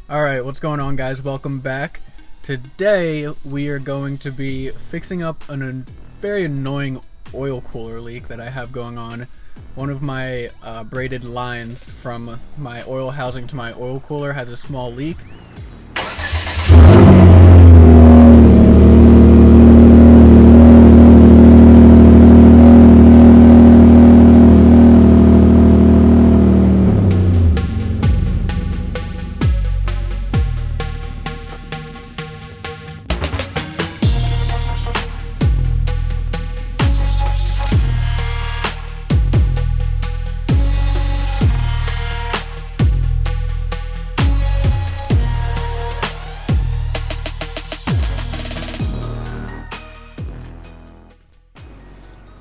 Alright, what's going on, guys? Welcome back. Today we are going to be fixing up a very annoying oil cooler leak that I have going on. One of my braided lines from my oil housing to my oil cooler has a small leak.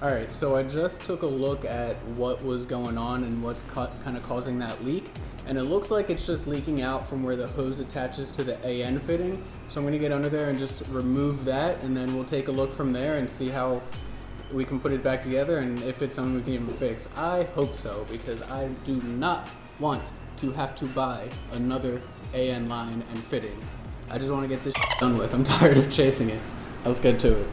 Alright, so I just took a look at what was going on and what's kind of causing that leak, and it looks like it's just leaking out from where the hose attaches to the AN fitting. So I'm going to get under there and just remove that, and then we'll take a look from there and see how we can put it back together and if it's something we can even fix. I hope so, because I do not want to have to buy another AN line and fitting. I just want to get this done with. I'm tired of chasing it. Let's get to it.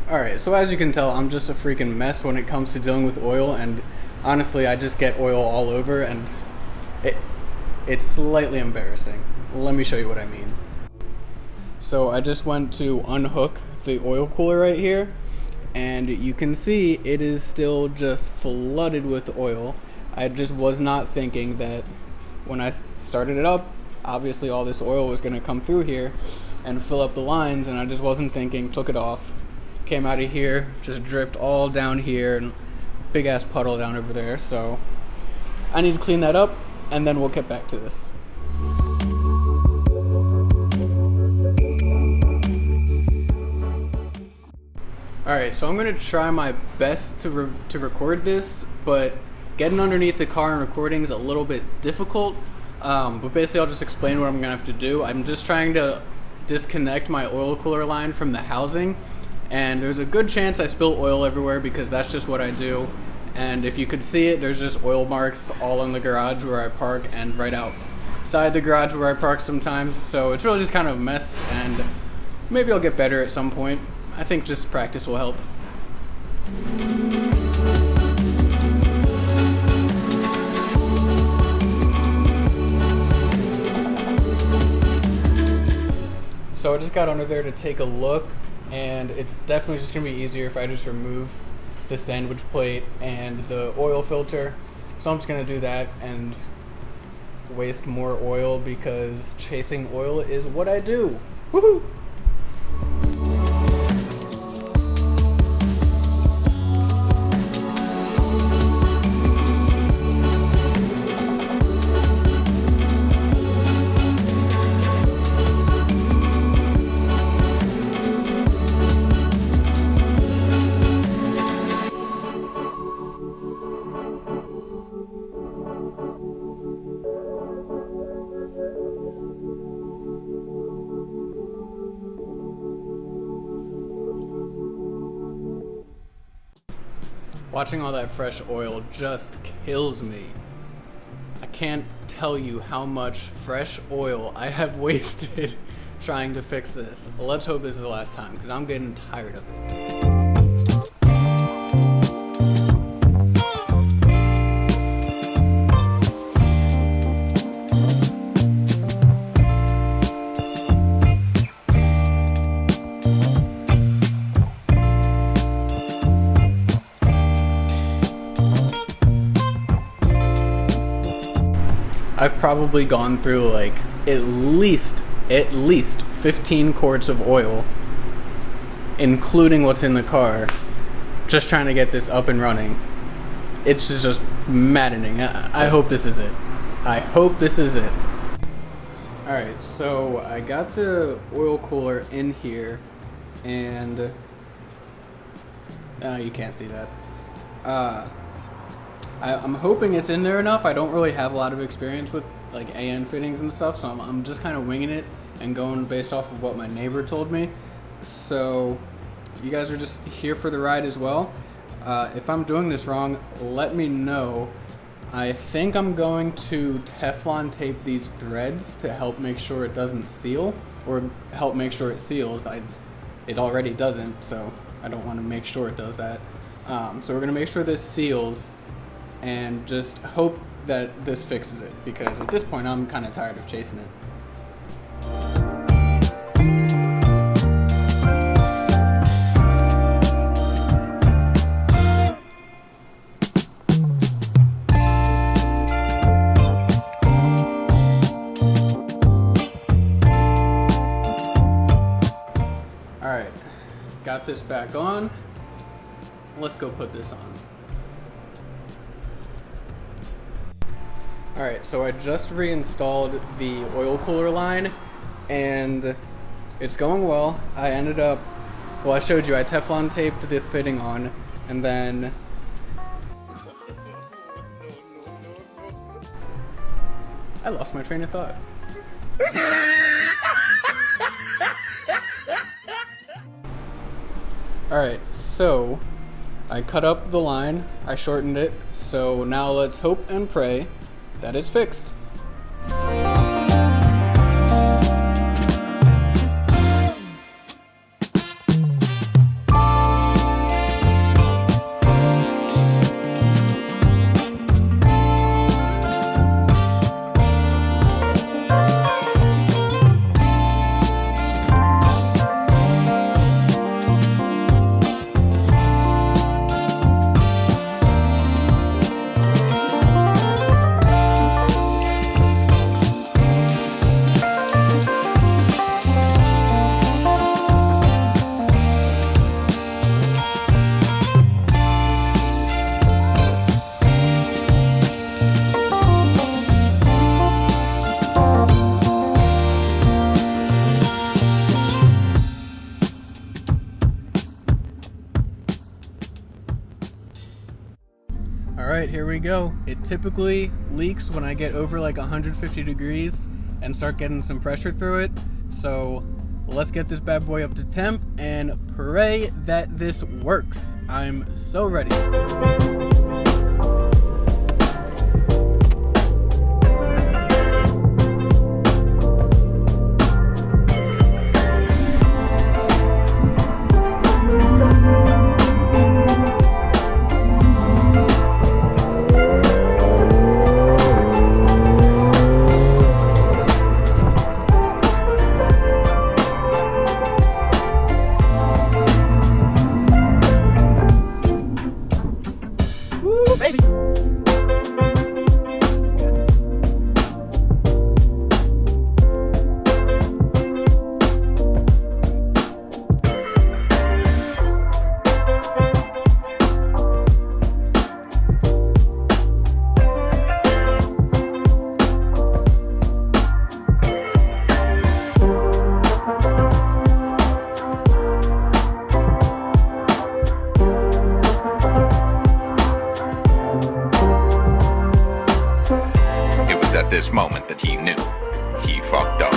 Alright, so as you can tell, I'm just a freaking mess when it comes to dealing with oil, and honestly, I just get oil all over, and it's slightly embarrassing. Let me show you what I mean. So I just went to unhook the oil cooler right here, and you can see it is still just flooded with oil. I just was not thinking that when I started it up, obviously all this oil was going to come through here and fill up the lines, and I just wasn't thinking, took it off. Came out of here, just dripped all down here, and big ass puddle down over there. So I need to clean that up, and then we'll get back to this. Alright, so I'm gonna try my best to record this, but getting underneath the car and recording is a little bit difficult. But basically I'll just explain what I'm gonna have to do. I'm just trying to disconnect my oil cooler line from the housing, and there's a good chance I spill oil everywhere because that's just what I do. And if you could see it, there's just oil marks all in the garage where I park and right outside the garage where I park sometimes. So it's really just kind of a mess, and maybe I'll get better at some point. I think just practice will help. So I just got under there to take a look, and it's definitely just gonna be easier if I just remove the sandwich plate and the oil filter. So I'm just gonna do that and waste more oil because chasing oil is what I do. Woohoo! Watching all that fresh oil just kills me. I can't tell you how much fresh oil I have wasted trying to fix this. Let's hope this is the last time, because I'm getting tired of it. I've probably gone through like at least 15 quarts of oil, including what's in the car, just trying to get this up and running. it's just maddening. I hope this is it. I hope this is it. Alright, so I got the oil cooler in here, and you can't see that. I'm hoping it's in there enough. I don't really have a lot of experience with like AN fittings and stuff, so I'm just kind of winging it and going based off of what my neighbor told me. So you guys are just here for the ride as well. If I'm doing this wrong, let me know. I think I'm going to Teflon tape these threads to help make sure it doesn't seal, or help make sure it seals. It already doesn't, so I don't want to make sure it does that. So we're going to make sure this seals and just hope that this fixes it, because at this point I'm kind of tired of chasing it. Alright, got this back on. Let's go put this on. Alright, so I just reinstalled the oil cooler line, and it's going well. I ended up, well, I showed you, I Teflon taped the fitting on, and then I lost my train of thought. Alright, so I cut up the line, I shortened it, so now let's hope and pray that it's fixed. Alright, here we go. It typically leaks when I get over like 150 degrees and start getting some pressure through it. So let's get this bad boy up to temp and pray that this works. I'm so ready. Baby. At this moment that he knew he fucked up.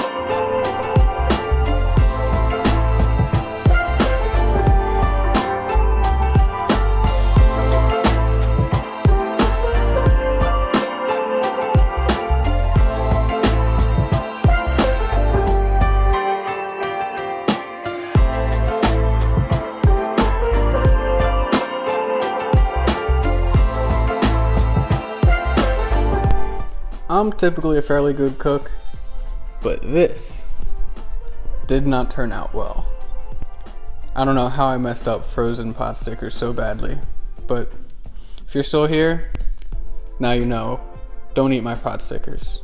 I'm typically a fairly good cook, but this did not turn out well. I don't know how I messed up frozen pot stickers so badly, but if you're still here, now you know. Don't eat my pot stickers.